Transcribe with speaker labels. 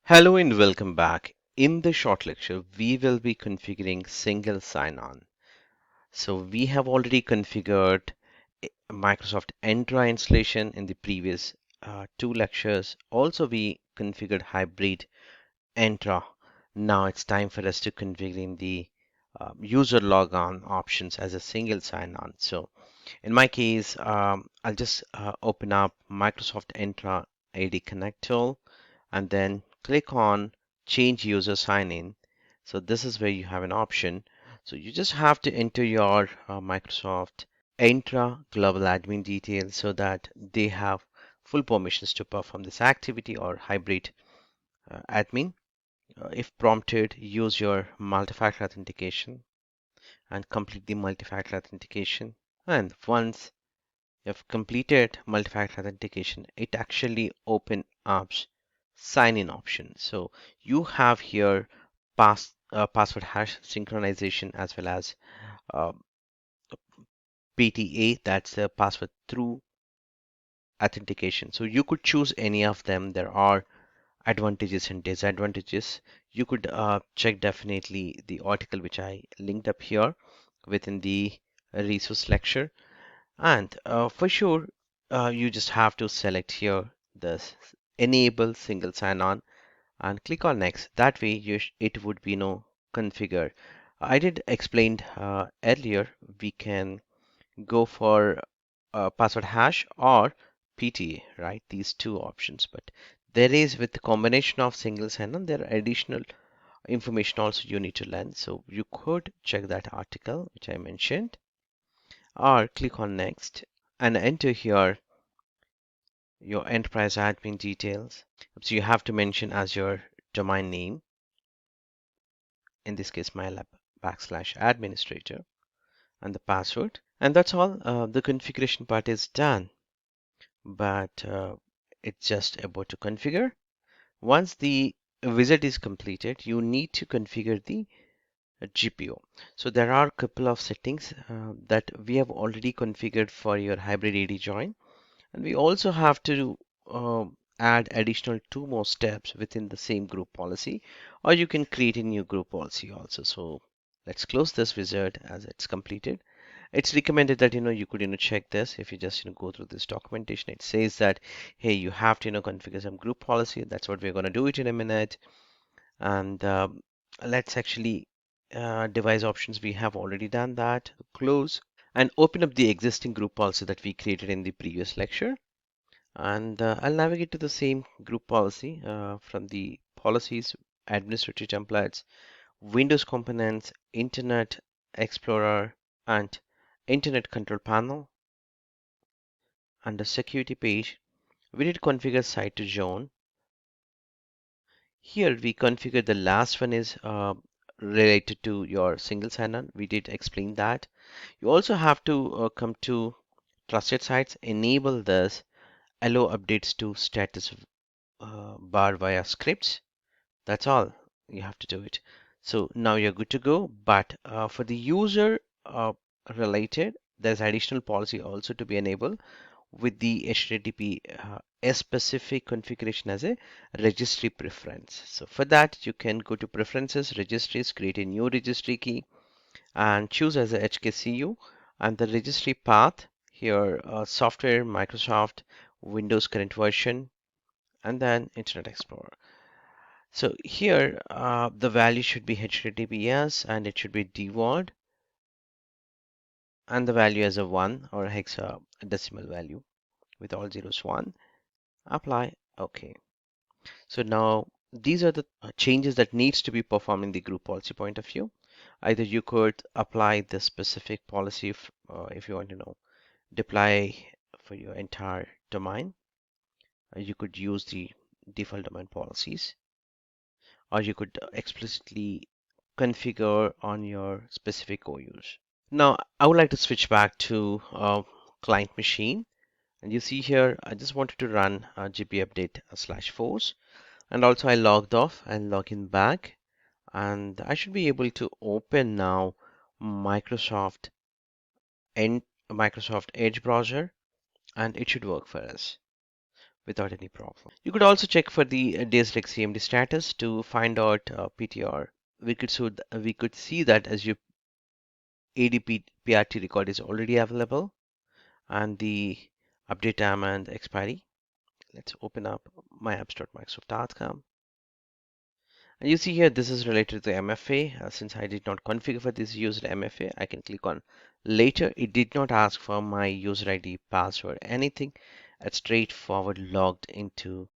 Speaker 1: Hello and welcome back. In this short lecture, we will be configuring single sign-on. So we have already configured Microsoft Entra installation in the previous two lectures. Also, we configured hybrid Entra. Now it's time for us to configuring the user logon options as a single sign-on. So in my case, I'll just open up Microsoft Entra AD Connect tool and then click on change user sign in. So this is where you have an option. So you just have to enter your Microsoft Entra global admin details so that they have full permissions to perform this activity or hybrid admin. If prompted, use your multi-factor authentication and complete the multi-factor authentication. And once you've completed multi-factor authentication, it actually opens up sign-in option. So you have here password hash synchronization as well as uh, PTA, that's the password through authentication. So you could choose any of them. There are advantages and disadvantages. You could check definitely the article which I linked up here within the resource lecture. And for sure, you just have to select here the enable single sign-on and click on next. That way, it would be no configure. I did explain earlier. We can go for password hash or PTA, right? These two options. But there is with the combination of single sign-on, there are additional information also you need to learn. So you could check that article which I mentioned, or click on next and enter here your enterprise admin details. So you have to mention as your domain name, in this case, mylab /administrator, and the password. And that's all. The configuration part is done, but it's just about to configure. Once the visit is completed, you need to configure the GPO. So there are a couple of settings that we have already configured for your hybrid AD join. And we also have to add additional two more steps within the same group policy, or you can create a new group policy also. So let's close this wizard as it's completed. It's recommended that you could check this if you just go through this documentation. It says that hey, you have to configure some group policy. That's what we're going to do it in a minute. And let's actually device options. We have already done that. Close and open up the existing group policy that we created in the previous lecture. And I'll navigate to the same group policy from the policies, administrative templates, Windows components, Internet Explorer, and Internet Control Panel. Under security page, we did configure site to zone. Here we configure the last one is related to your single sign-on. We did explain that. You also have to come to trusted sites, enable this, allow updates to status bar via scripts. That's all you have to do it. So now you're good to go. But for the user related, there's additional policy also to be enabled with the HTTP specific configuration as a registry preference. So for that, you can go to preferences, registries, create a new registry key and choose as a HKCU and the registry path here, software, Microsoft, Windows current version, and then Internet Explorer. So here, the value should be HTTPS and it should be default and the value as a 1 or hexadecimal value with all zeros 1. Apply. OK. So now these are the changes that needs to be performed in the group policy point of view. Either you could apply the specific policy if you want to deploy for your entire domain. You could use the default domain policies, or you could explicitly configure on your specific OUs. Now, I would like to switch back to client machine. And you see here, I just wanted to run GP update /force. And also I logged off and log in back. And I should be able to open now Microsoft and Microsoft Edge browser. And it should work for us. without any problem. You could also check for the days like CMD status to find out PTR. We could see that as your ADP PRT record is already available and the update time and expiry. Let's open up my apps.microsoft.com. And you see here, this is related to MFA. Since I did not configure for this user MFA, I can click on later. It did not ask for my user ID, password, anything. It's straightforward logged into